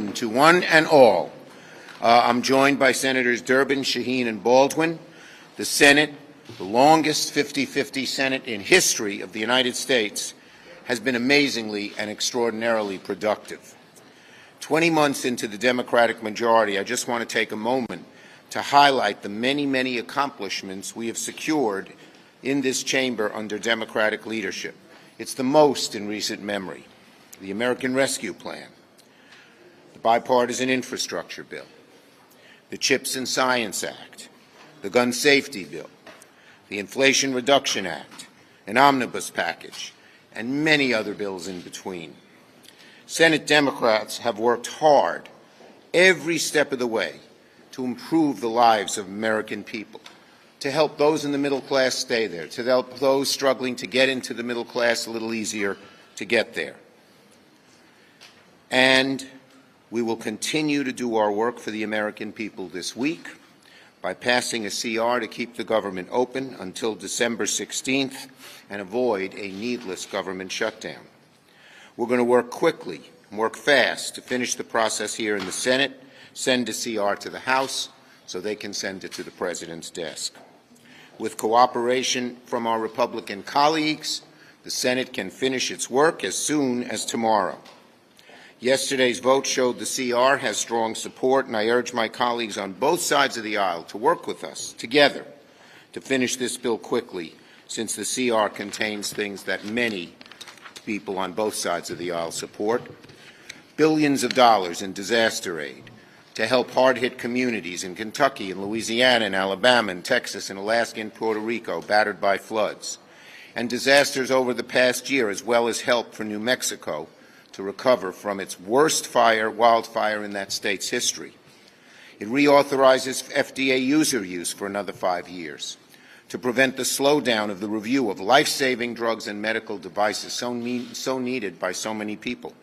To one and all, I'm joined by Senators Durbin, Shaheen, and Baldwin. The Senate, the longest 50-50 Senate in history of the United States, has been amazingly and extraordinarily productive. 20 months into the Democratic majority, I just want to take a moment to highlight the many, many accomplishments we have secured in this chamber under Democratic leadership. It's the most in recent memory. The American Rescue Plan, the Bipartisan Infrastructure Bill, the CHIPS and Science Act, the Gun Safety Bill, the Inflation Reduction Act, an omnibus package, and many other bills in between. Senate Democrats have worked hard every step of the way to improve the lives of American people, to help those in the middle class stay there, to help those struggling to get into the middle class a little easier to get there. And we will continue to do our work for the American people this week by passing a CR to keep the government open until December 16th and avoid a needless government shutdown. We're going to work quickly and work fast to finish the process here in the Senate, send a CR to the House so they can send it to the President's desk. With cooperation from our Republican colleagues, the Senate can finish its work as soon as tomorrow. Yesterday's vote showed the CR has strong support, and I urge my colleagues on both sides of the aisle to work with us together to finish this bill quickly, since the CR contains things that many people on both sides of the aisle support. Billions of dollars in disaster aid to help hard-hit communities in Kentucky and Louisiana and Alabama and Texas and Alaska and Puerto Rico battered by floods, and disasters over the past year, as well as help for New Mexico to recover from its worst wildfire in that state's history. It reauthorizes FDA user use for another 5 years to prevent the slowdown of the review of life-saving drugs and medical devices so needed by so many people.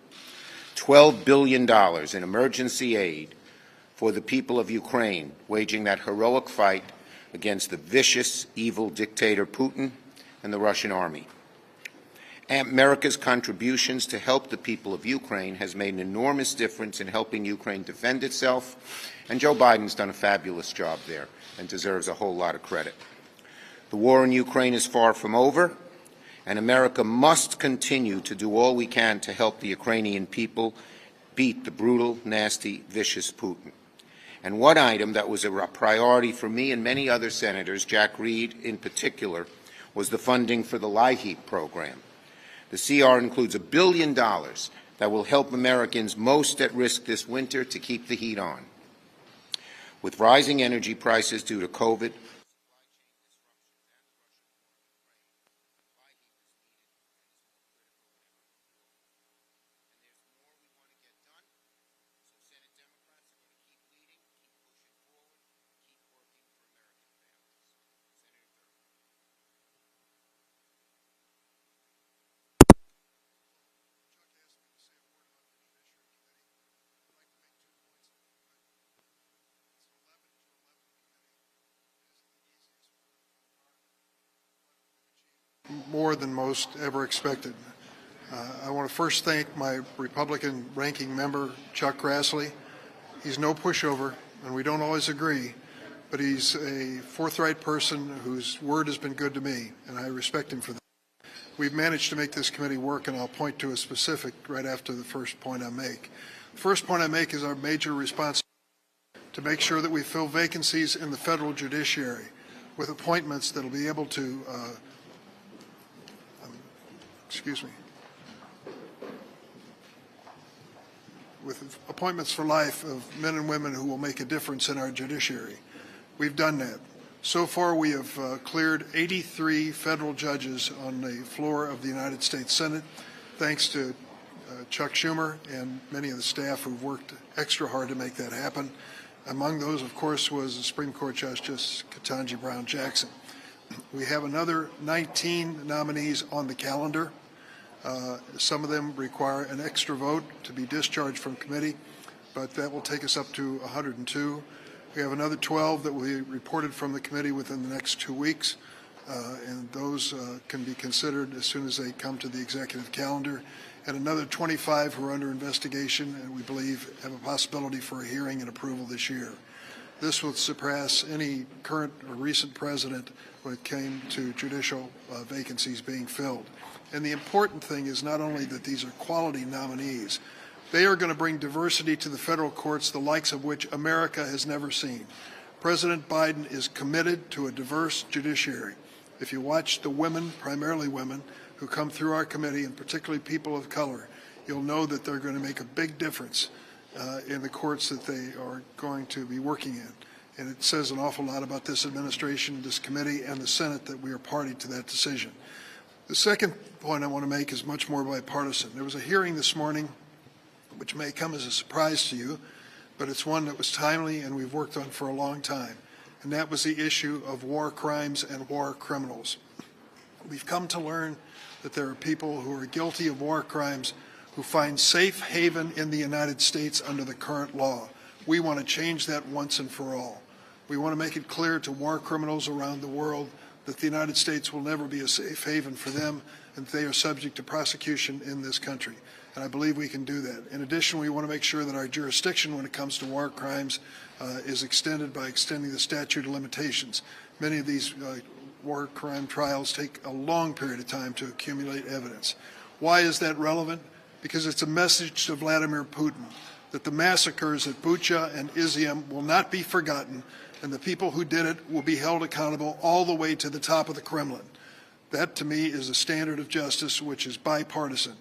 $12 billion in emergency aid for the people of Ukraine, waging that heroic fight against the vicious, evil dictator Putin and the Russian army. America's contributions to help the people of Ukraine has made an enormous difference in helping Ukraine defend itself, and Joe Biden's done a fabulous job there and deserves a whole lot of credit. The war in Ukraine is far from over, and America must continue to do all we can to help the Ukrainian people beat the brutal, nasty, vicious Putin. And one item that was a priority for me and many other senators, Jack Reed in particular, was the funding for the LIHEAP program. The CR includes $1 billion that will help Americans most at risk this winter to keep the heat on. With rising energy prices due to COVID, more than most ever expected. I want to first thank my Republican ranking member, Chuck Grassley. He's no pushover, and we don't always agree, but he's a forthright person whose word has been good to me, and I respect him for that. We've managed to make this committee work, and I'll point to a specific right after the first point I make. The first point I make is our major responsibility to make sure that we fill vacancies in the federal judiciary with appointments that will be able to with appointments for life of men and women who will make a difference in our judiciary. We've done that. So far, we have cleared 83 federal judges on the floor of the United States Senate, thanks to Chuck Schumer and many of the staff who've worked extra hard to make that happen. Among those, of course, was the Supreme Court Justice Ketanji Brown Jackson. We have another 19 nominees on the calendar. Some of them require an extra vote to be discharged from committee, but that will take us up to 102. We have another 12 that will be reported from the committee within the next 2 weeks, and those can be considered as soon as they come to the executive calendar. and another 25 who are under investigation and we believe have a possibility for a hearing and approval this year. This will surpass any current or recent president when it came to judicial vacancies being filled. And the important thing is not only that these are quality nominees, they are going to bring diversity to the federal courts, the likes of which America has never seen. President Biden is committed to a diverse judiciary. If you watch the women, primarily women, who come through our committee, and particularly people of color, you'll know that they're going to make a big difference in the courts that they are going to be working in. And it says an awful lot about this administration, this committee, and the Senate that we are party to that decision. The second point I want to make is much more bipartisan. There was a hearing this morning which may come as a surprise to you, but it's one that was timely and we've worked on for a long time, and that was the issue of war crimes and war criminals. We've come to learn that there are people who are guilty of war crimes who find safe haven in the United States under the current law. We want to change that once and for all. We want to make it clear to war criminals around the world that the United States will never be a safe haven for them and they are subject to prosecution in this country. And I believe we can do that. In addition, we want to make sure that our jurisdiction when it comes to war crimes is extended by extending the statute of limitations. Many of these war crime trials take a long period of time to accumulate evidence. Why is that relevant? Because it's a message to Vladimir Putin that the massacres at Bucha and Izium will not be forgotten, and the people who did it will be held accountable all the way to the top of the Kremlin. That, to me, is a standard of justice which is bipartisan.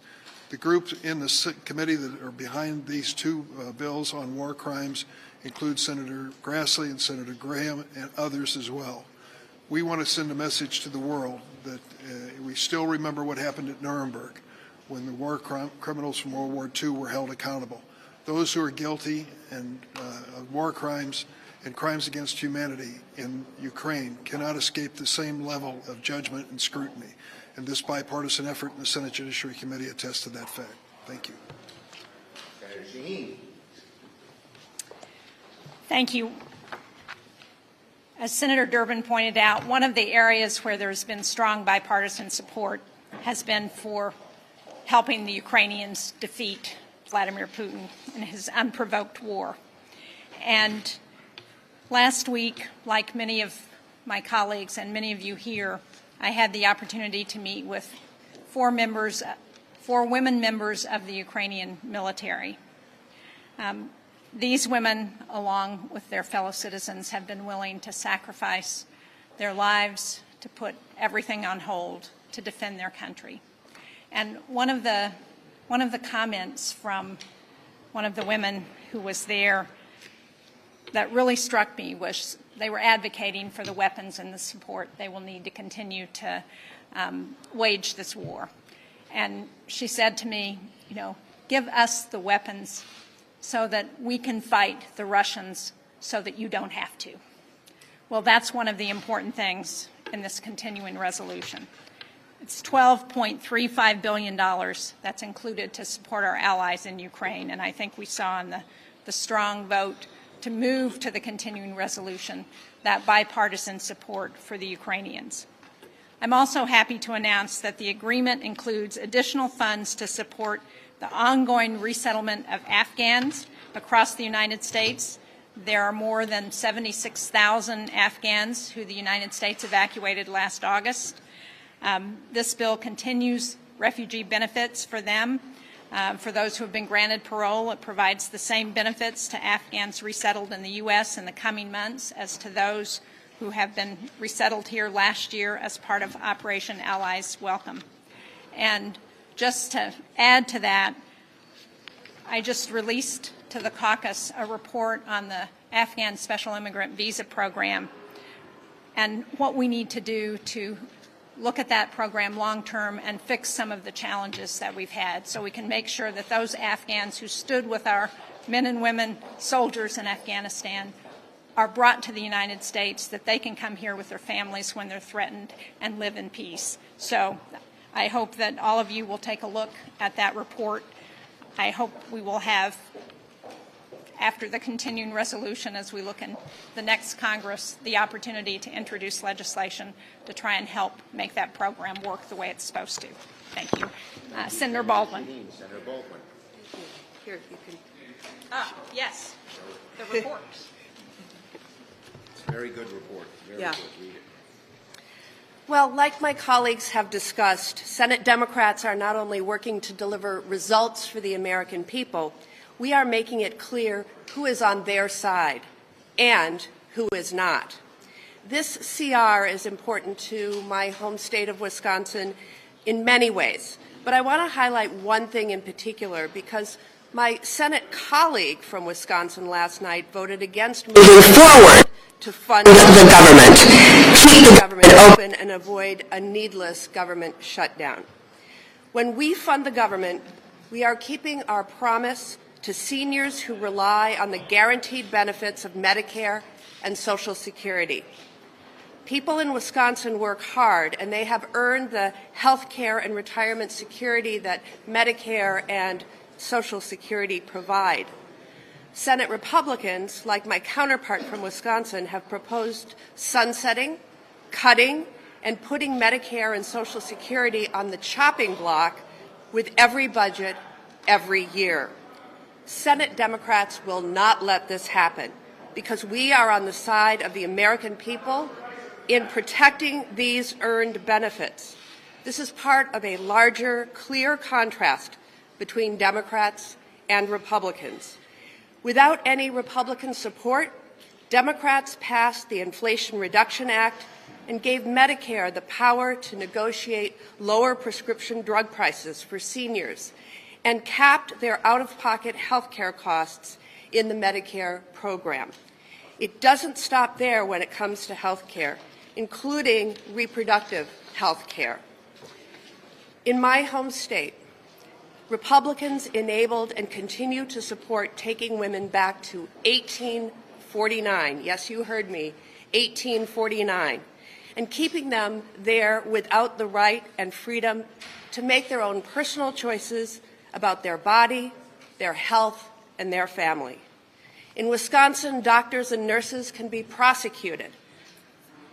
The groups in the committee that are behind these two bills on war crimes include Senator Grassley and Senator Graham and others as well. We want to send a message to the world that we still remember what happened at Nuremberg when the war criminals from World War II were held accountable. Those who are guilty of war crimes and crimes against humanity in Ukraine cannot escape the same level of judgment and scrutiny. And this bipartisan effort in the Senate Judiciary Committee attests to that fact. Thank you. Senator Shaheen. Thank you. As Senator Durbin pointed out, one of the areas where there's been strong bipartisan support has been for helping the Ukrainians defeat Vladimir Putin in his unprovoked war. And last week, like many of my colleagues and many of you here, I had the opportunity to meet with four women members of the Ukrainian military. These women, along with their fellow citizens, have been willing to sacrifice their lives, to put everything on hold, to defend their country. And one of the comments from one of the women who was there that really struck me was they were advocating for the weapons and the support they will need to continue to wage this war. And she said to me, you know, give us the weapons so that we can fight the Russians so that you don't have to. Well, that's one of the important things in this continuing resolution. It's $12.35 billion that's included to support our allies in Ukraine, and I think we saw in the strong vote to move to the continuing resolution that bipartisan support for the Ukrainians. I'm also happy to announce that the agreement includes additional funds to support the ongoing resettlement of Afghans across the United States. There are more than 76,000 Afghans who the United States evacuated last August. This bill continues refugee benefits for them. For those who have been granted parole, it provides the same benefits to Afghans resettled in the U.S. in the coming months as to those who have been resettled here last year as part of Operation Allies Welcome. And just to add to that, I just released to the caucus a report on the Afghan Special Immigrant Visa Program and what we need to do to look at that program long term and fix some of the challenges that we've had so we can make sure that those Afghans who stood with our men and women soldiers in Afghanistan are brought to the United States, that they can come here with their families when they're threatened and live in peace. So I hope that all of you will take a look at that report. I hope we will have after the continuing resolution, as we look in the next Congress, the opportunity to introduce legislation to try and help make that program work the way it's supposed to. Thank you. Senator Baldwin. Senator Baldwin. Here, you can. Yes, the report. It's a very good report. Very Yeah. good. Read it. Well, like my colleagues have discussed, Senate Democrats are not only working to deliver results for the American people, we are making it clear who is on their side and who is not. This CR is important to my home state of Wisconsin in many ways, but I want to highlight one thing in particular because my Senate colleague from Wisconsin last night voted against moving forward to fund the government, keep the government open, and avoid a needless government shutdown. When we fund the government, we are keeping our promise to seniors who rely on the guaranteed benefits of Medicare and Social Security. People in Wisconsin work hard, and they have earned the health care and retirement security that Medicare and Social Security provide. Senate Republicans, like my counterpart from Wisconsin, have proposed sunsetting, cutting, and putting Medicare and Social Security on the chopping block with every budget every year. Senate Democrats will not let this happen because we are on the side of the American people in protecting these earned benefits. This is part of a larger, clear contrast between Democrats and Republicans. Without any Republican support, Democrats passed the Inflation Reduction Act and gave Medicare the power to negotiate lower prescription drug prices for seniors and capped their out-of-pocket health care costs in the Medicare program. It doesn't stop there when it comes to health care, including reproductive health care. In my home state, Republicans enabled and continue to support taking women back to 1849. Yes, you heard me, 1849, and keeping them there without the right and freedom to make their own personal choices about their body, their health, and their family. In Wisconsin, doctors and nurses can be prosecuted.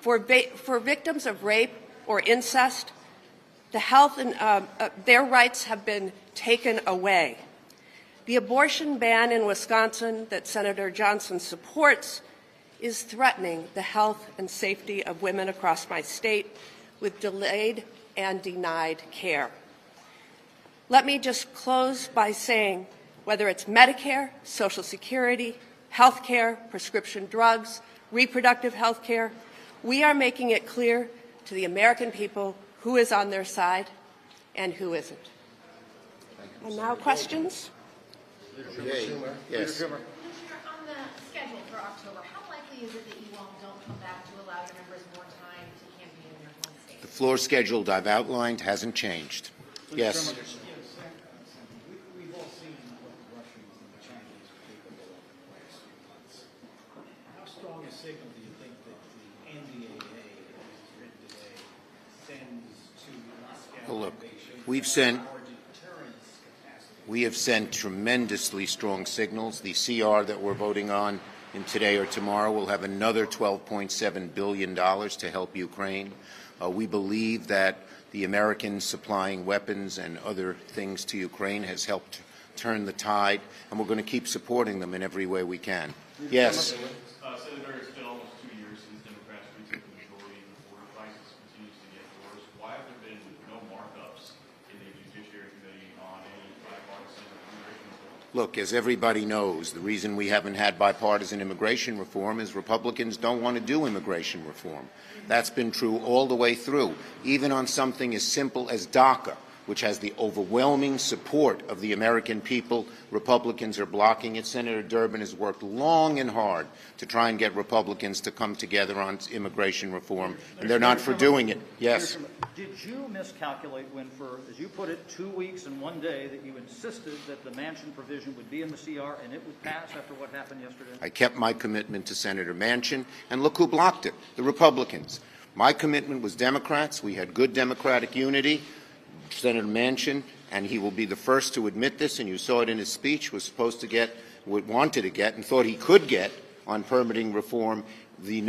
For victims of rape or incest, the health and their rights have been taken away. The abortion ban in Wisconsin that Senator Johnson supports is threatening the health and safety of women across my state with delayed and denied care. Let me just close by saying, whether it's Medicare, Social Security, health care, prescription drugs, reproductive health care, we are making it clear to the American people who is on their side and who isn't. And now questions? Yes. Senator, on the schedule for October, how likely is it that you all don't come back to allow your members more time to campaign in your home state? The floor schedule I've outlined hasn't changed. Yes. We've all seen what the Russians and the Chinese are capable of in the last few months. How strong a signal do you think that the NDAA, as it's written today, sends to Moscow? Well, look, we have sent tremendously strong signals. The CR that we're voting on in today or tomorrow will have another $12.7 billion to help Ukraine. We believe that the Americans supplying weapons and other things to Ukraine has helped turn the tide, and we're going to keep supporting them in every way we can. Yes. Senator, it's been almost 2 years since Democrats retook the majority and the border crisis continues to get worse. Why have there been no markups in the Judiciary Committee on any bipartisan immigration reform? Look, as everybody knows, the reason we haven't had bipartisan immigration reform is Republicans don't want to do immigration reform. That's been true all the way through, even on something as simple as DACA, which has the overwhelming support of the American people. Republicans are blocking it. Senator Durbin has worked long and hard to try and get Republicans to come together on immigration reform, and they're not for doing it. Yes. Did you miscalculate when, for, as you put it, 2 weeks and 1 day, that you insisted that the Manchin provision would be in the CR and it would pass after what happened yesterday? I kept my commitment to Senator Manchin, and look who blocked it, the Republicans. My commitment was Democrats. We had good Democratic unity. Senator Manchin, and he will be the first to admit this, and you saw it in his speech, was supposed to get wanted to get and thought he could get on permitting reform the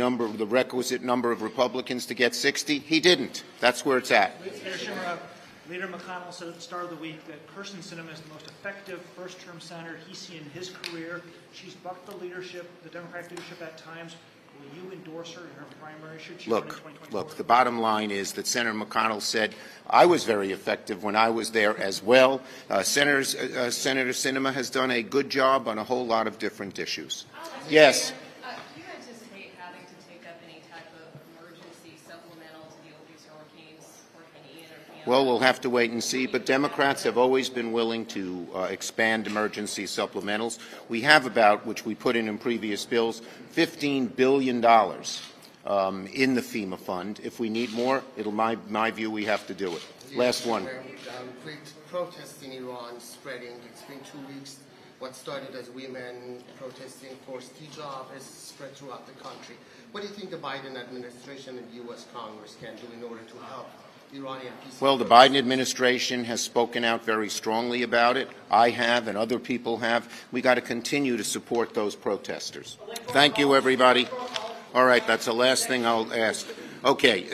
requisite number of Republicans to get 60. He didn't. That's where it's at. Leader McConnell said at the start of the week that Kirsten Sinema is the most effective first-term senator he's seen in his career. She's bucked the Democratic leadership at times. Will you endorse her in her primary? Should she run in 2024? Look, the bottom line is that Senator McConnell said, I was very effective when I was there as well. Senator Sinema has done a good job on a whole lot of different issues. Yes. Do you anticipate having to take up any type of emergency supplemental to deal with these hurricanes, Hurricane Ian or Fiona? Well, we'll have to wait and see, but Democrats have always been willing to expand emergency supplementals. We have about, which we put in previous bills, $15 billion in the FEMA fund. If we need more, my view, we have to do it. Last one. With protests in Iran spreading, it's been 2 weeks. What started as women protesting for hijab has spread throughout the country. What do you think the Biden administration and U.S. Congress can do in order to help Iranian peace? Well, the Biden administration has spoken out very strongly about it. I have, and other people have. We got to continue to support those protesters. Thank you, everybody. All right, that's the last thing I'll ask. Okay,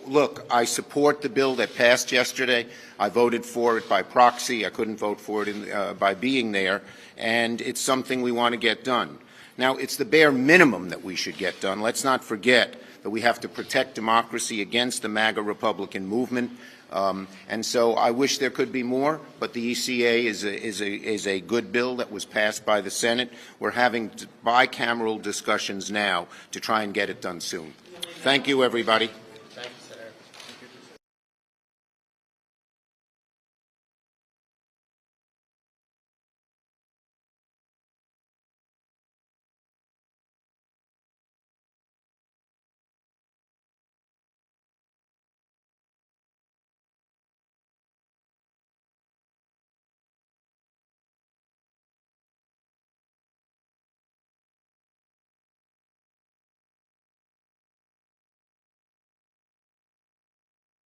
look, I support the bill that passed yesterday. I voted for it by proxy. I couldn't vote for it by being there, and it's something we want to get done. Now, it's the bare minimum that we should get done. Let's not forget that we have to protect democracy against the MAGA Republican movement. And so I wish there could be more, but the ECA is a good bill that was passed by the Senate. We're having bicameral discussions now to try and get it done soon. Thank you, everybody.